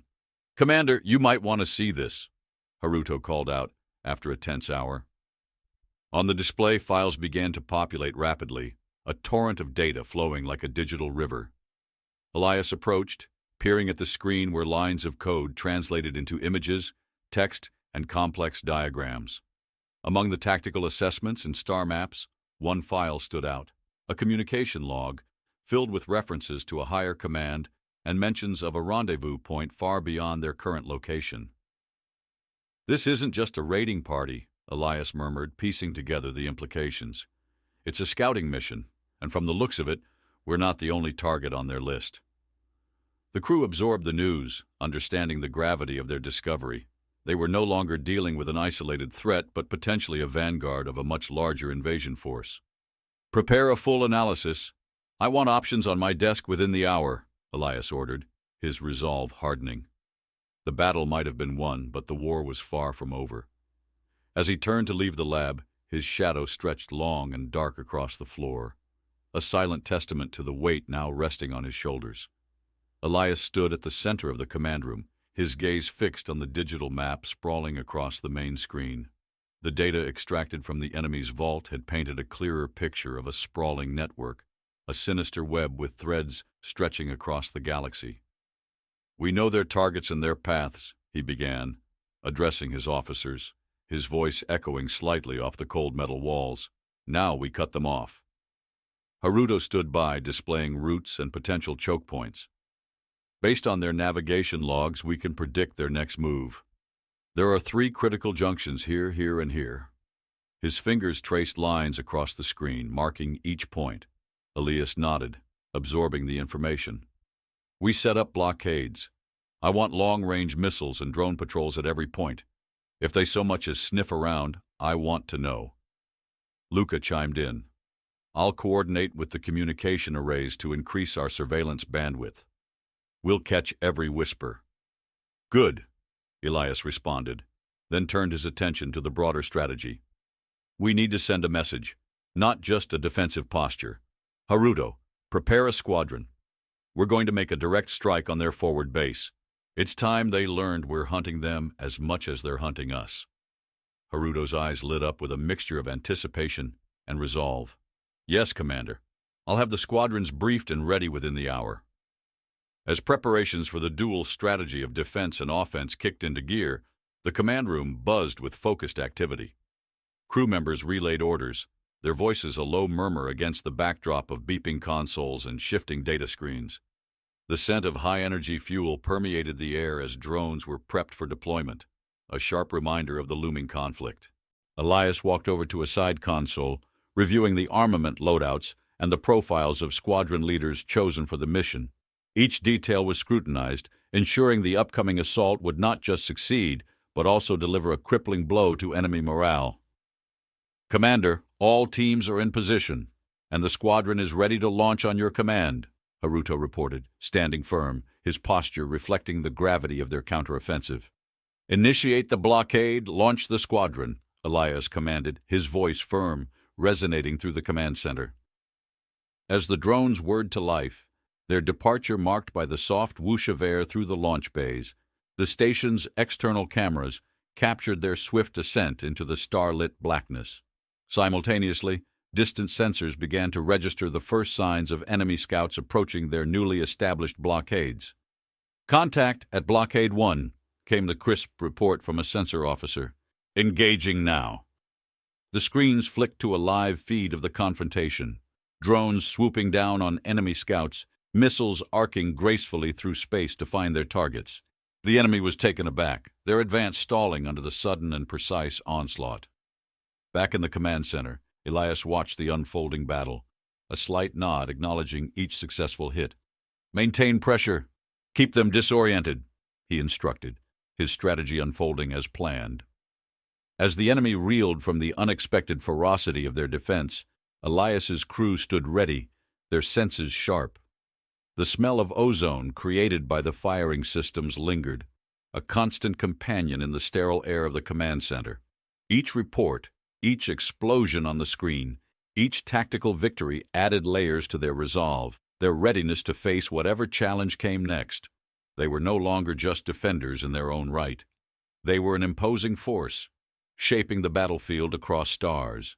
"Commander, you might want to see this," Haruto called out after a tense hour. On the display, files began to populate rapidly, a torrent of data flowing like a digital river. Elias approached, peering at the screen where lines of code translated into images, text, and complex diagrams. Among the tactical assessments and star maps, one file stood out, a communication log filled with references to a higher command and mentions of a rendezvous point far beyond their current location. "This isn't just a raiding party," Elias murmured, piecing together the implications. "It's a scouting mission, and from the looks of it, we're not the only target on their list." The crew absorbed the news, understanding the gravity of their discovery. They were no longer dealing with an isolated threat, but potentially a vanguard of a much larger invasion force. "Prepare a full analysis. I want options on my desk within the hour," Elias ordered, his resolve hardening. The battle might have been won, but the war was far from over. As he turned to leave the lab, his shadow stretched long and dark across the floor, a silent testament to the weight now resting on his shoulders. Elias stood at the center of the command room, his gaze fixed on the digital map sprawling across the main screen. The data extracted from the enemy's vault had painted a clearer picture of a sprawling network, a sinister web with threads stretching across the galaxy. "We know their targets and their paths," he began, addressing his officers, his voice echoing slightly off the cold metal walls. "Now we cut them off." Haruto stood by, displaying routes and potential choke points. "Based on their navigation logs, we can predict their next move. There are 3 critical junctions here, here, and here." His fingers traced lines across the screen, marking each point. Elias nodded, absorbing the information. "We set up blockades. I want long-range missiles and drone patrols at every point. If they so much as sniff around, I want to know." Luca chimed in. "I'll coordinate with the communication arrays to increase our surveillance bandwidth. We'll catch every whisper." "Good," Elias responded, then turned his attention to the broader strategy. "We need to send a message, not just a defensive posture. Haruto, prepare a squadron. We're going to make a direct strike on their forward base. It's time they learned we're hunting them as much as they're hunting us." Haruto's eyes lit up with a mixture of anticipation and resolve. "Yes, Commander. I'll have the squadrons briefed and ready within the hour." As preparations for the dual strategy of defense and offense kicked into gear, the command room buzzed with focused activity. Crew members relayed orders, their voices a low murmur against the backdrop of beeping consoles and shifting data screens. The scent of high-energy fuel permeated the air as drones were prepped for deployment, a sharp reminder of the looming conflict. Elias walked over to a side console, reviewing the armament loadouts and the profiles of squadron leaders chosen for the mission. Each detail was scrutinized, ensuring the upcoming assault would not just succeed, but also deliver a crippling blow to enemy morale. "Commander, all teams are in position, and the squadron is ready to launch on your command," Haruto reported, standing firm, his posture reflecting the gravity of their counteroffensive. "Initiate the blockade, launch the squadron," Elias commanded, his voice firm, resonating through the command center. As the drones whirred to life, their departure marked by the soft whoosh of air through the launch bays, the station's external cameras captured their swift ascent into the starlit blackness. Simultaneously, distant sensors began to register the first signs of enemy scouts approaching their newly established blockades. "Contact at Blockade 1, came the crisp report from a sensor officer. "Engaging now." The screens flicked to a live feed of the confrontation, drones swooping down on enemy scouts, missiles arcing gracefully through space to find their targets. The enemy was taken aback, their advance stalling under the sudden and precise onslaught. Back in the command center, Elias watched the unfolding battle, a slight nod acknowledging each successful hit. "Maintain pressure. Keep them disoriented," he instructed, his strategy unfolding as planned. As the enemy reeled from the unexpected ferocity of their defense, Elias's crew stood ready, their senses sharp. The smell of ozone created by the firing systems lingered, a constant companion in the sterile air of the command center. Each report, each explosion on the screen, each tactical victory added layers to their resolve, their readiness to face whatever challenge came next. They were no longer just defenders in their own right. They were an imposing force, shaping the battlefield across stars.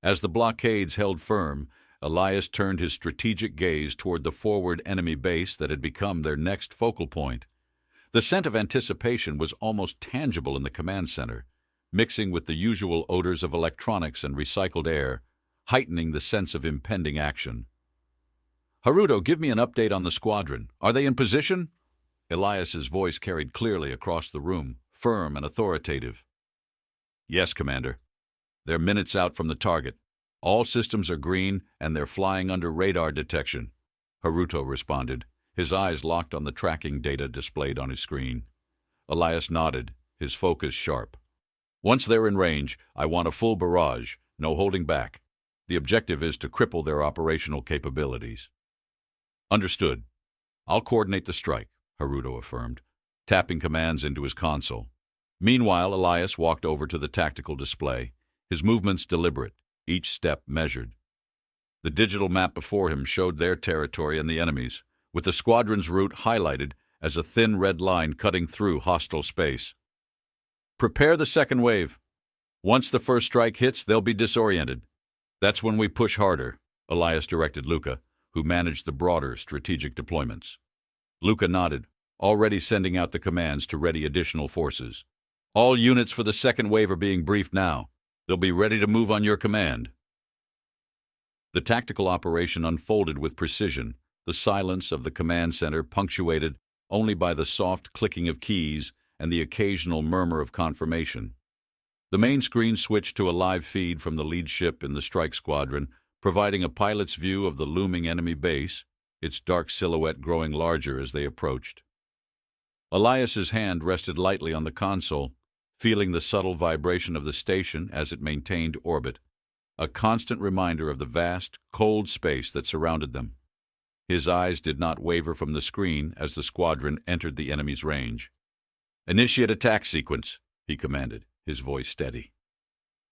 As the blockades held firm, Elias turned his strategic gaze toward the forward enemy base that had become their next focal point. The scent of anticipation was almost tangible in the command center, mixing with the usual odors of electronics and recycled air, heightening the sense of impending action. "Haruto, give me an update on the squadron. Are they in position?" Elias's voice carried clearly across the room, firm and authoritative. "Yes, Commander. They're minutes out from the target. All systems are green, and they're flying under radar detection," Haruto responded, his eyes locked on the tracking data displayed on his screen. Elias nodded, his focus sharp. "Once they're in range, I want a full barrage, no holding back. The objective is to cripple their operational capabilities." "Understood. I'll coordinate the strike," Haruto affirmed, tapping commands into his console. Meanwhile, Elias walked over to the tactical display, his movements deliberate, each step measured. The digital map before him showed their territory and the enemy's, with the squadron's route highlighted as a thin red line cutting through hostile space. "Prepare the second wave. Once the first strike hits, they'll be disoriented. That's when we push harder," Elias directed Luca, who managed the broader strategic deployments. Luca nodded, already sending out the commands to ready additional forces. "All units for the second wave are being briefed now. They'll be ready to move on your command." The tactical operation unfolded with precision, the silence of the command center punctuated only by the soft clicking of keys and the occasional murmur of confirmation. The main screen switched to a live feed from the lead ship in the strike squadron, providing a pilot's view of the looming enemy base, its dark silhouette growing larger as they approached. Elias's hand rested lightly on the console, feeling the subtle vibration of the station as it maintained orbit, a constant reminder of the vast, cold space that surrounded them. His eyes did not waver from the screen as the squadron entered the enemy's range. "Initiate attack sequence," he commanded, his voice steady.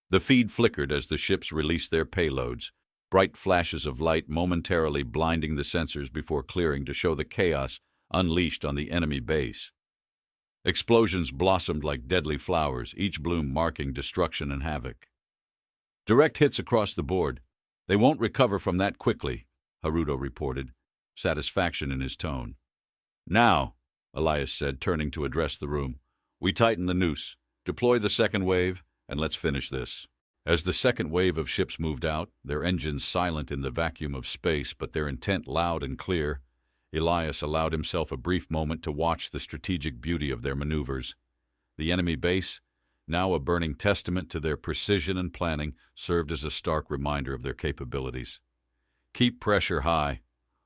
The feed flickered as the ships released their payloads, bright flashes of light momentarily blinding the sensors before clearing to show the chaos unleashed on the enemy base. Explosions blossomed like deadly flowers, each bloom marking destruction and havoc. "Direct hits across the board. They won't recover from that quickly," Haruto reported, satisfaction in his tone. "Now," Elias said, turning to address the room, "we tighten the noose, deploy the second wave, and let's finish this." As the second wave of ships moved out, their engines silent in the vacuum of space but their intent loud and clear, Elias allowed himself a brief moment to watch the strategic beauty of their maneuvers. The enemy base, now a burning testament to their precision and planning, served as a stark reminder of their capabilities. "Keep pressure high.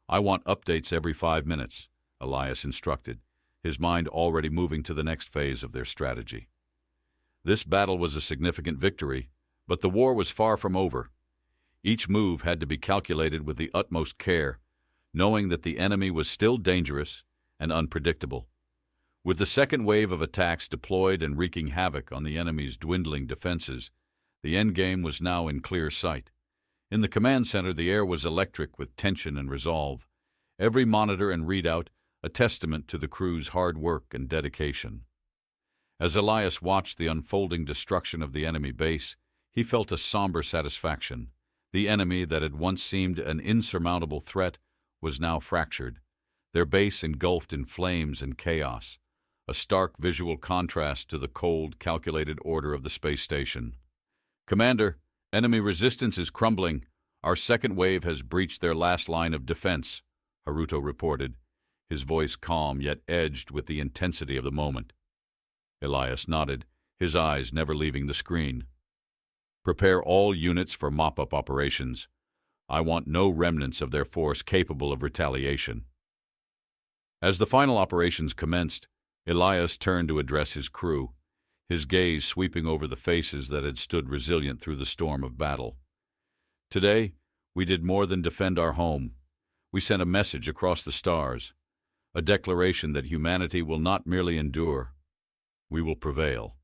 I want updates every 5 minutes," Elias instructed, his mind already moving to the next phase of their strategy. This battle was a significant victory, but the war was far from over. Each move had to be calculated with the utmost care, knowing that the enemy was still dangerous and unpredictable. With the second wave of attacks deployed and wreaking havoc on the enemy's dwindling defenses, the endgame was now in clear sight. In the command center, the air was electric with tension and resolve, every monitor and readout a testament to the crew's hard work and dedication. As Elias watched the unfolding destruction of the enemy base, he felt a somber satisfaction. The enemy that had once seemed an insurmountable threat was now fractured, their base engulfed in flames and chaos, a stark visual contrast to the cold, calculated order of the space station. "Commander, enemy resistance is crumbling. Our second wave has breached their last line of defense," Haruto reported, his voice calm yet edged with the intensity of the moment. Elias nodded, his eyes never leaving the screen. "Prepare all units for mop-up operations. I want no remnants of their force capable of retaliation." As the final operations commenced, Elias turned to address his crew. his gaze sweeping over the faces that had stood resilient through the storm of battle. Today, we did more than defend our home. We sent a message across the stars, a declaration that humanity will not merely endure, we will prevail.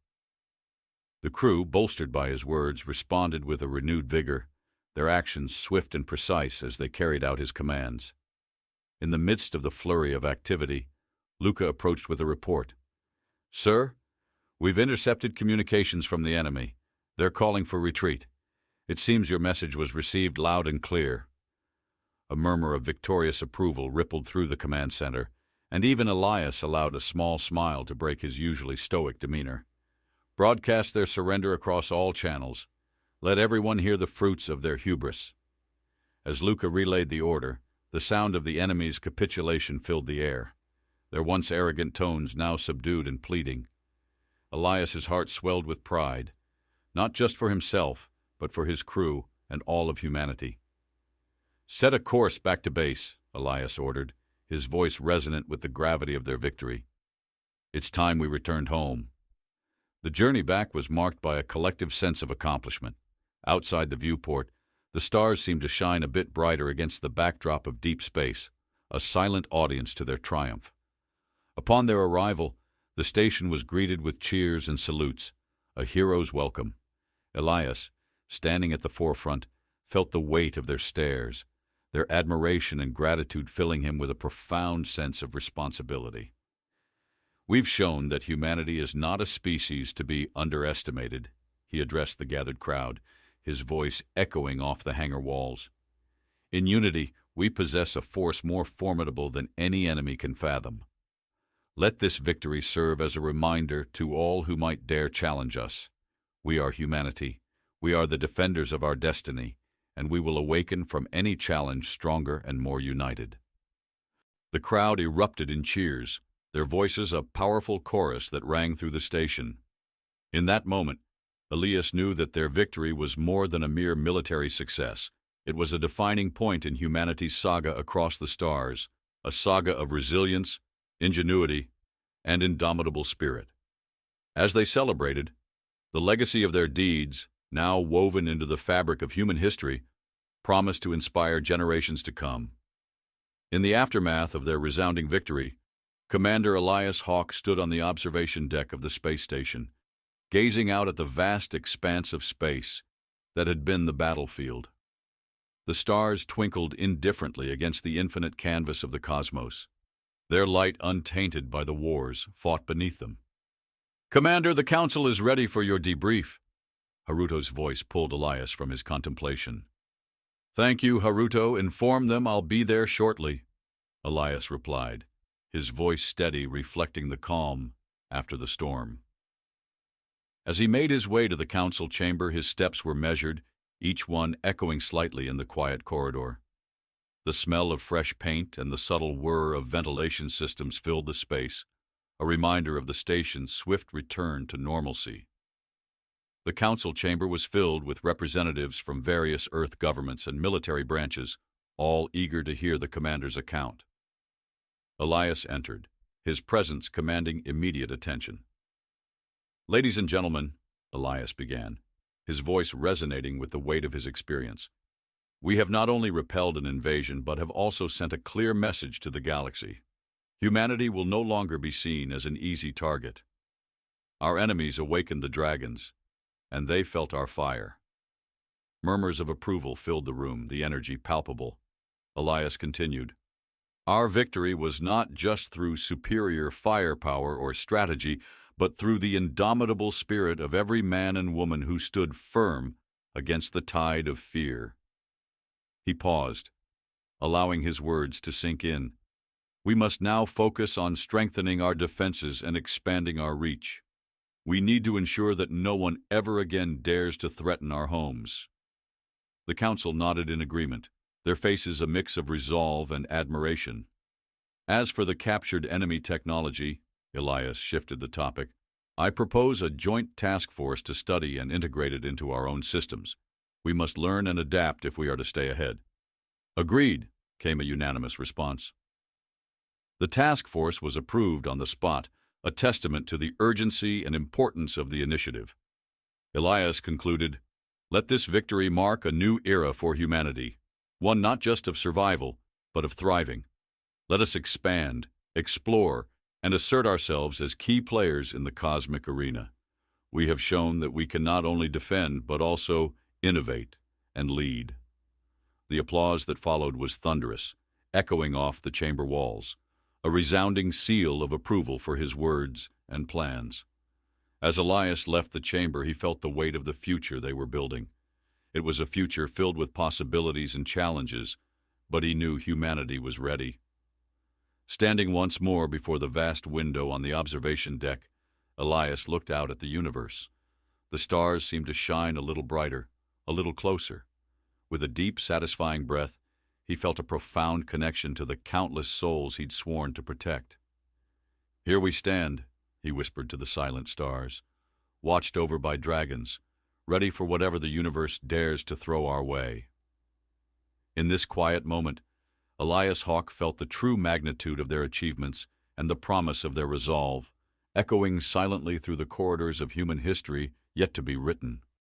The crew, bolstered by his words, responded with a renewed vigor, their actions swift and precise as they carried out his commands. In the midst of the flurry of activity, Luca approached with a report. "Sir, we've intercepted communications from the enemy. They're calling for retreat. It seems your message was received loud and clear." A murmur of victorious approval rippled through the command center, and even Elias allowed a small smile to break his usually stoic demeanor. "Broadcast their surrender across all channels. Let everyone hear the fruits of their hubris." As Luca relayed the order, the sound of the enemy's capitulation filled the air, their once arrogant tones now subdued and pleading. Elias's heart swelled with pride, not just for himself, but for his crew and all of humanity. "Set a course back to base," Elias ordered, his voice resonant with the gravity of their victory. "It's time we returned home." The journey back was marked by a collective sense of accomplishment. Outside the viewport, the stars seemed to shine a bit brighter against the backdrop of deep space, a silent audience to their triumph. Upon their arrival, the station was greeted with cheers and salutes, a hero's welcome. Elias, standing at the forefront, felt the weight of their stares, their admiration and gratitude filling him with a profound sense of responsibility. "We've shown that humanity is not a species to be underestimated," he addressed the gathered crowd, his voice echoing off the hangar walls. "In unity, we possess a force more formidable than any enemy can fathom. Let this victory serve as a reminder to all who might dare challenge us. We are humanity. We are the defenders of our destiny, and we will awaken from any challenge stronger and more united." The crowd erupted in cheers, their voices a powerful chorus that rang through the station. In that moment, Elias knew that their victory was more than a mere military success. It was a defining point in humanity's saga across the stars, a saga of resilience, ingenuity, and indomitable spirit. As they celebrated, the legacy of their deeds, now woven into the fabric of human history, promised to inspire generations to come. In the aftermath of their resounding victory, Commander Elias Hawke stood on the observation deck of the space station, gazing out at the vast expanse of space that had been the battlefield. The stars twinkled indifferently against the infinite canvas of the cosmos, their light untainted by the wars fought beneath them. "Commander, the Council is ready for your debrief." Haruto's voice pulled Elias from his contemplation. "Thank you, Haruto. Inform them I'll be there shortly," Elias replied, his voice steady, reflecting the calm after the storm. As he made his way to the council chamber, his steps were measured, each one echoing slightly in the quiet corridor. The smell of fresh paint and the subtle whir of ventilation systems filled the space, a reminder of the station's swift return to normalcy. The council chamber was filled with representatives from various Earth governments and military branches, all eager to hear the commander's account. Elias entered, his presence commanding immediate attention. "Ladies and gentlemen," Elias began, his voice resonating with the weight of his experience, "we have not only repelled an invasion but have also sent a clear message to the galaxy. Humanity will no longer be seen as an easy target. Our enemies awakened the dragons, and they felt our fire." Murmurs of approval filled the room, the energy palpable. Elias continued, "Our victory was not just through superior firepower or strategy, but through the indomitable spirit of every man and woman who stood firm against the tide of fear." He paused, allowing his words to sink in. "We must now focus on strengthening our defenses and expanding our reach. We need to ensure that no one ever again dares to threaten our homes." The council nodded in agreement, their faces a mix of resolve and admiration. "As for the captured enemy technology," Elias shifted the topic, "I propose a joint task force to study and integrate it into our own systems. We must learn and adapt if we are to stay ahead." "Agreed," came a unanimous response. The task force was approved on the spot, a testament to the urgency and importance of the initiative. Elias concluded, "Let this victory mark a new era for humanity, one not just of survival, but of thriving. Let us expand, explore, and assert ourselves as key players in the cosmic arena. We have shown that we can not only defend, but also innovate and lead." The applause that followed was thunderous, echoing off the chamber walls, a resounding seal of approval for his words and plans. As Elias left the chamber, he felt the weight of the future they were building. It was a future filled with possibilities and challenges, but he knew humanity was ready. Standing once more before the vast window on the observation deck, Elias looked out at the universe. The stars seemed to shine a little brighter, a little closer. With a deep, satisfying breath, he felt a profound connection to the countless souls he'd sworn to protect. "Here we stand," he whispered to the silent stars, "watched over by dragons, ready for whatever the universe dares to throw our way." In this quiet moment, Elias Hawke felt the true magnitude of their achievements and the promise of their resolve, echoing silently through the corridors of human history yet to be written.